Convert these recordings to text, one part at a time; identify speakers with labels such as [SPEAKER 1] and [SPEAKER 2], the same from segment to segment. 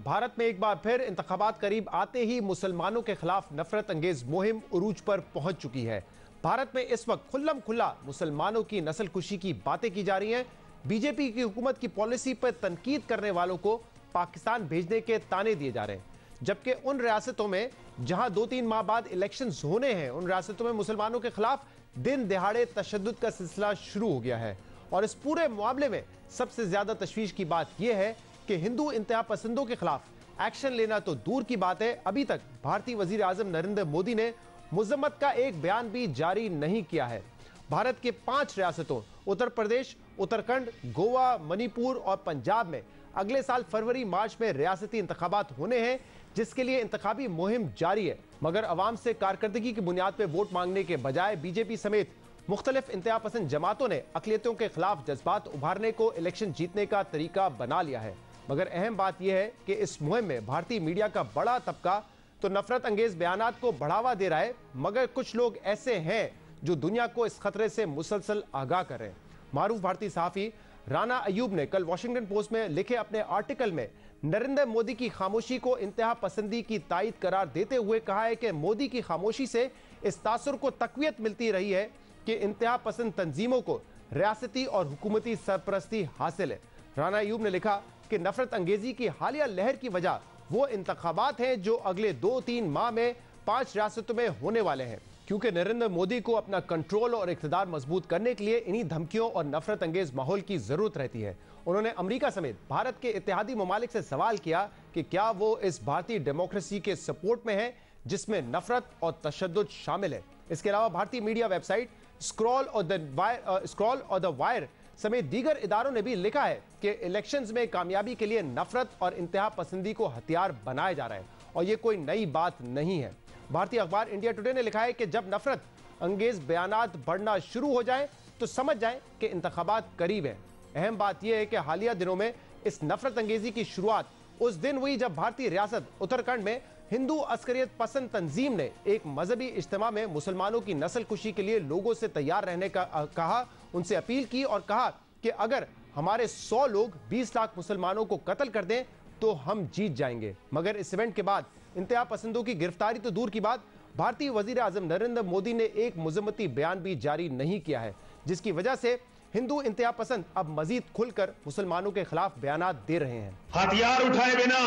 [SPEAKER 1] भारत में एक बार फिर इंतखाबात करीब आते ही मुसलमानों के खिलाफ नफरत अंगेज मुहिम उरूज पर पहुंच चुकी है। भारत में इस वक्त खुल्लम खुल्ला मुसलमानों की नस्ल कुशी की बातें की जा रही हैं। बीजेपी की हुकूमत की पॉलिसी पर तनकीद करने वालों को पाकिस्तान भेजने के ताने दिए जा रहे हैं, जबकि उन रियासतों में जहां 2-3 माह बाद इलेक्शंस होने हैं, उन रियासतों में मुसलमानों के खिलाफ दिन दिहाड़े तशद्दुद का सिलसिला शुरू हो गया है। और इस पूरे मामले में सबसे ज्यादा तशवीश की बात यह है कि हिंदू इंतहा पसंदों के खिलाफ एक्शन लेना तो दूर की बात है, अभी तक भारतीय वजीर आजम नरेंद्र मोदी ने मुजम्मत का एक बयान भी जारी नहीं किया है। भारत के 5 रियासतों उत्तर प्रदेश, उत्तराखंड, गोवा, मणिपुर और पंजाब में अगले साल फरवरी मार्च में रियासती इंतखाबात होने हैं, जिसके लिए इंतखाबी मुहिम जारी है। मगर अवाम से कारकर्दगी की बुनियाद पर वोट मांगने के बजाय बीजेपी समेत मुख्तलिफ इंतहा पसंद जमातों ने अकलियतों के खिलाफ जज्बात उभारने को इलेक्शन जीतने का तरीका बना लिया है। मगर अहम बात यह है कि इस मुहिम में भारतीय मीडिया का बड़ा तबका तो नफरत अंगेज बयानात को बढ़ावा दे रहा है, मगर कुछ लोग ऐसे हैं जो दुनिया को इस खतरे से मुसलसल आगाह कर रहे हैं। मारूफ भारतीय सहाफी राना अयूब ने कल वॉशिंगटन पोस्ट में लिखे अपने आर्टिकल में नरेंद्र मोदी की खामोशी को इंतहा पसंदी की तायद करार देते हुए कहा है कि मोदी की खामोशी से इस तासुर को तकवीत मिलती रही है कि इंतहा पसंद तंजीमों को रियासती और हुकूमती सरपरस्ती हासिल है। राना अयूब ने लिखा कि नफरत अंगेजी की हालिया लहर की वजह वो इंतखाबात हैं जो अगले 2-3 माह में 5 रियासतों में होने वाले हैं, क्योंकि नरेंद्र मोदी को अपना कंट्रोल और इक़्तिदार मजबूत करने के लिए इन्हीं धमकियों और नफरत अंगेज माहौल की जरूरत रहती है। उन्होंने अमेरिका समेत भारत के इत्तेहादी ममालिक से सवाल किया कि क्या वो इस भारतीय डेमोक्रेसी के सपोर्ट में है जिसमें नफरत और तशद्दुद शामिल है। इसके अलावा भारतीय मीडिया वेबसाइट स्क्रॉल और द वायर समेत दीगर इदारों ने भी लिखा है कि इलेक्शंस में कामयाबी के लिए नफरत और इंतहा पसंदी को हथियार बनाया जा रहा है और यह कोई नई बात नहीं है। भारतीय अखबार इंडिया टुडे ने लिखा है कि जब नफरत अंगेज बयानात बढ़ना शुरू हो जाए तो समझ जाए कि इंतखाबात करीब है। अहम बात यह है कि हालिया दिनों में इस नफरत अंगेजी की शुरुआत उस दिन हुई जब भारतीय रियासत उत्तराखंड में हिंदू अस्करियत पसंद तंजीम ने एक मजहबी इज्तिमा में मुसलमानों की नस्ल कुशी के लिए लोगों से तैयार रहने का कहा, उनसे अपील की और कहा कि अगर हमारे 100 लोग 20 लाख मुसलमानों को कत्ल कर दें तो हम जीत जाएंगे। मगर इस इवेंट के बाद इंतहा पसंदों की गिरफ्तारी तो दूर की बात, भारतीय वजीर आजम नरेंद्र मोदी ने एक मुजम्मती बयान भी जारी नहीं किया है, जिसकी वजह से हिंदू इंतहा पसंद अब मजीद खुलकर मुसलमानों के खिलाफ बयानात दे रहे हैं।
[SPEAKER 2] हथियार उठाए बिना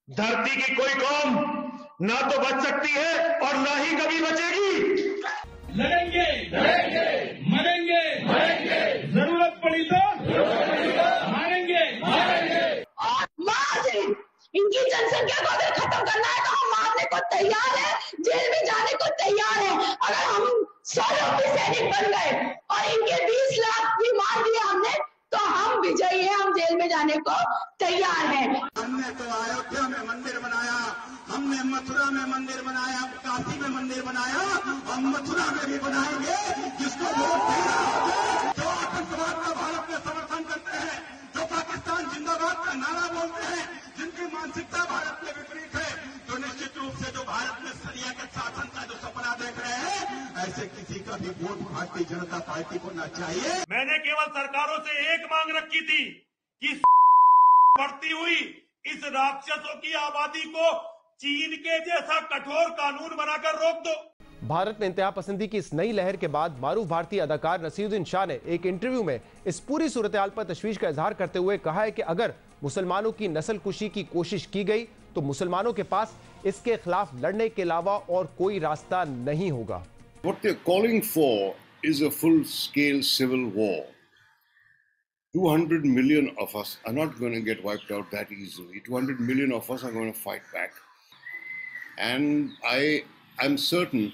[SPEAKER 2] धरती की कोई कौम ना तो बच सकती है और ना ही कभी बचेगी।
[SPEAKER 3] लड़ेंगे, लड़ेंगे, मरेंगे, मरेंगे, जरूरत पड़ी तो मारेंगे, मारेंगे।
[SPEAKER 4] और मार दें। इनकी जनसंख्या को अगर खत्म करना है तो हम मारने को तैयार है, जेल में जाने को तैयार है। अगर हम 100 लोग भी सैनिक बन गए और इनके 20 लाख भी मार दिए हमने तो हम विजयी हैं, हम जेल में जाने को तैयार हैं।
[SPEAKER 5] हमने तो अयोध्या में मंदिर बनाया, हमने मथुरा में मंदिर बनाया, काशी में मंदिर बनाया, हम मथुरा में भी बनाएंगे। जिसको वोट देना होगा, जो आतंकवाद का भारत में समर्थन करते हैं, जो पाकिस्तान जिंदाबाद का नारा बोलते हैं, जिनकी मानसिकता भारत में विपरीत है, तो निश्चित रूप से जो भारत में शरिया के शासन का जो सपना देख रहे हैं, ऐसे किसी का भी वोट भारतीय जनता पार्टी को न चाहिए।
[SPEAKER 2] मैंने केवल सरकारों से एक मांग रखी थी कि बढ़ती हुई इस राक्षसों की आबादी को चीन के जैसा कठोर कानून बनाकर रोक दो।
[SPEAKER 1] भारत में इंतहा पसंदी की इस नई लहर के बाद मारूफ भारतीय अदाकार नसीरुद्दीन शाह ने एक इंटरव्यू में इस पूरी सूरत हाल पर तशवीश का इजहार करते हुए कहा है कि अगर मुसलमानों की नस्ल कुशी की कोशिश की गई तो मुसलमानों के पास इसके खिलाफ लड़ने के अलावा और कोई रास्ता नहीं होगा।
[SPEAKER 6] What they're calling for is a full-scale civil war. 200 million of us are not going to get wiped out that easily. 200 million of us are going to fight back. And I'm certain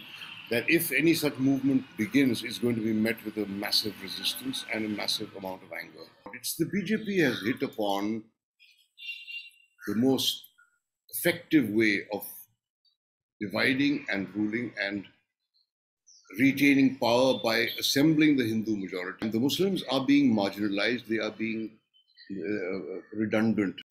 [SPEAKER 6] that if any such movement begins, it's going to be met with a massive resistance and a massive amount of anger. It's the BJP has hit upon the most effective way of dividing and ruling and retaining power by assembling the Hindu majority. And the Muslims are being marginalized, they are being redundant.